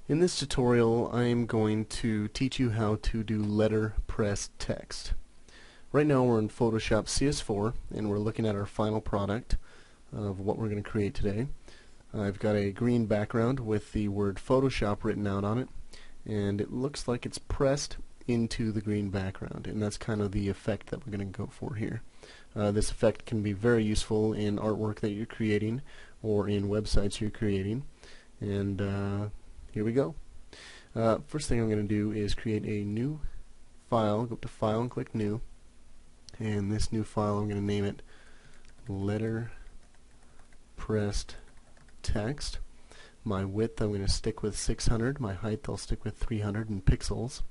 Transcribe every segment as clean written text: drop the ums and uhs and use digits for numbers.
In this tutorial, I'm going to teach you how to do letterpress text. Right now we're in Photoshop CS4 and we're looking at our final product of what we're going to create today. I've got a green background with the word Photoshop written out on it, and it looks like it's pressed into the green background, and that's kind of the effect that we're going to go for here. This effect can be very useful in artwork that you're creating or in websites you're creating, and here we go. First thing I'm going to do is create a new file. Go up to File and click New, and this new file I'm going to name it letterpressed text. My width I'm going to stick with 600. My height I'll stick with 300 in pixels.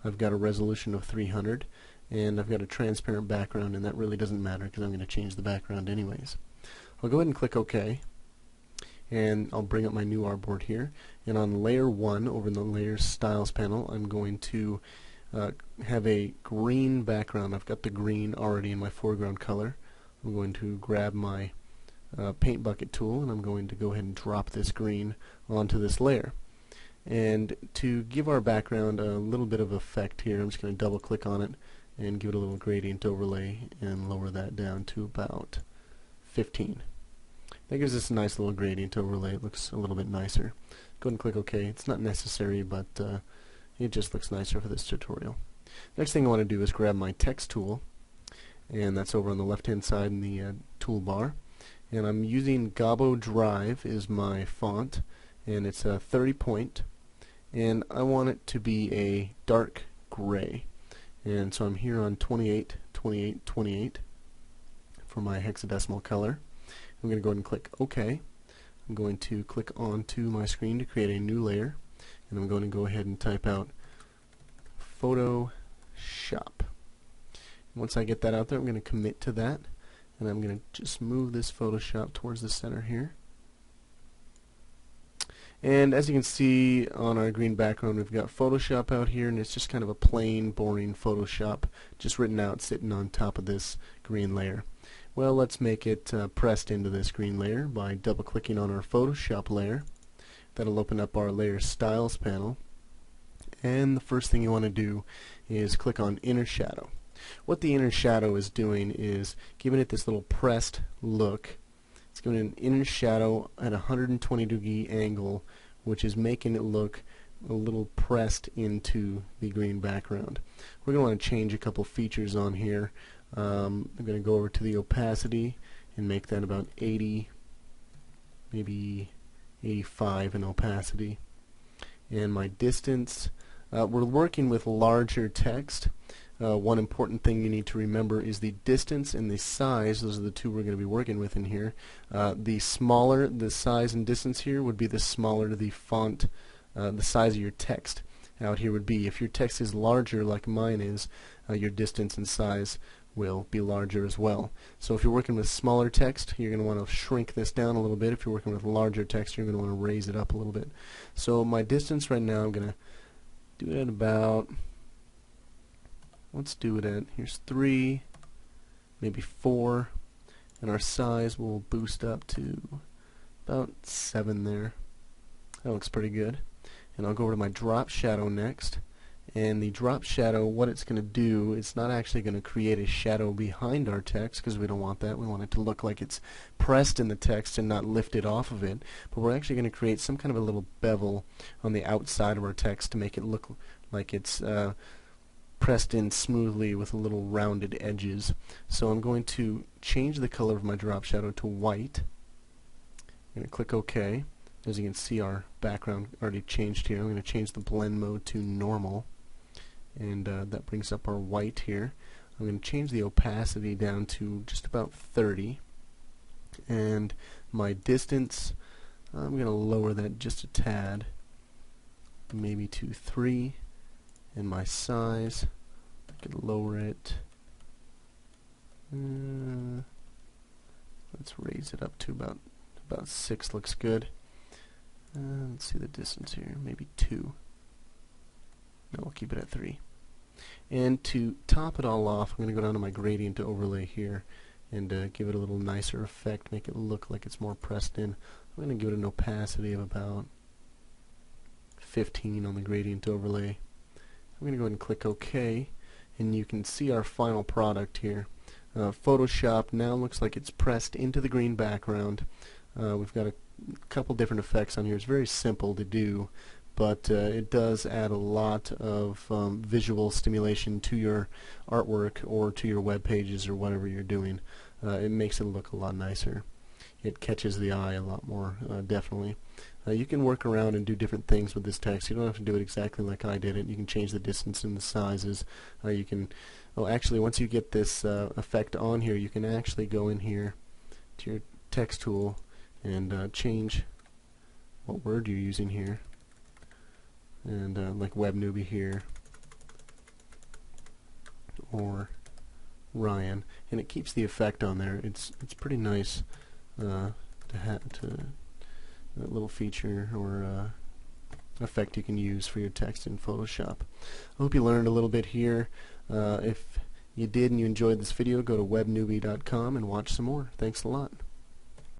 I've got a resolution of 300, and I've got a transparent background, and that really doesn't matter because I'm going to change the background anyways. I'll go ahead and click OK, and I'll bring up my new artboard here, and on layer 1 over in the layers styles panel I'm going to have a green background. I've got the green already in my foreground color. I'm going to grab my paint bucket tool, and I'm going to go ahead and drop this green onto this layer. And to give our background a little bit of effect here, I'm just going to double click on it and give it a little gradient overlay and lower that down to about 15. That gives us a nice little gradient overlay. It looks a little bit nicer. Go ahead and click OK. It's not necessary, but it just looks nicer for this tutorial. Next thing I want to do is grab my text tool, and that's over on the left hand side in the toolbar. And I'm using Gabo Drive is my font, and it's a 30 point, and I want it to be a dark gray. And so I'm here on 28, 28, 28 for my hexadecimal color. I'm going to go ahead and click OK. I'm going to click onto my screen to create a new layer, and I'm going to go ahead and type out Photoshop. Once I get that out there, I'm going to commit to that, and I'm going to just move this Photoshop towards the center here. And as you can see on our green background, we've got Photoshop out here, and it's just kind of a plain, boring Photoshop just written out sitting on top of this green layer. Well, let's make it pressed into this green layer by double-clicking on our Photoshop layer. That'll open up our Layer Styles panel. And the first thing you want to do is click on Inner Shadow. What the Inner Shadow is doing is giving it this little pressed look. It's giving it an inner shadow at a 120-degree angle, which is making it look a little pressed into the green background. We're going to want to change a couple features on here. I'm going to go over to the opacity and make that about 80, maybe 85 in opacity. And my distance, we're working with larger text. One important thing you need to remember is the distance and the size. Those are the two we're going to be working with in here. The smaller the size and distance here would be, the smaller the font, the size of your text out here would be. If your text is larger like mine is, your distance and size will be larger as well. So if you're working with smaller text, you're going to want to shrink this down a little bit. If you're working with larger text, you're going to want to raise it up a little bit. So my distance right now, I'm going to do it at about, let's do it at, here's 3, maybe 4, and our size will boost up to about 7 there. That looks pretty good. And I'll go over to my drop shadow next. And the drop shadow, what it's going to do, it's not actually going to create a shadow behind our text, because we don't want that. We want it to look like it's pressed in the text and not lifted off of it. But we're actually going to create some kind of a little bevel on the outside of our text to make it look like it's pressed in smoothly with little rounded edges. So I'm going to change the color of my drop shadow to white. I'm going to click OK. As you can see, our background already changed here. I'm going to change the blend mode to normal, and that brings up our white here. I'm going to change the opacity down to just about 30, and my distance, I'm going to lower that just a tad, maybe to 3, and my size, I could lower it, let's raise it up to about 6, looks good. Let's see the distance here, maybe 2. No, we'll keep it at 3. And to top it all off, I'm going to go down to my gradient overlay here and give it a little nicer effect, make it look like it's more pressed in. I'm going to give it an opacity of about 15 on the gradient overlay. I'm going to go ahead and click OK, and you can see our final product here. Photoshop now looks like it's pressed into the green background. We've got a couple different effects on here. It's very simple to do, but it does add a lot of visual stimulation to your artwork or to your web pages or whatever you're doing. It makes it look a lot nicer. It catches the eye a lot more, definitely. You can work around and do different things with this text. You don't have to do it exactly like I did it. You can change the distance and the sizes. You can, actually, once you get this effect on here, you can actually go in here to your text tool and change what word you're using here. And like Web Newbie here, or Ryan, and it keeps the effect on there. It's pretty nice to have that little feature or effect you can use for your text in Photoshop. I hope you learned a little bit here. If you did and you enjoyed this video, go to webnewbie.com and watch some more. Thanks a lot.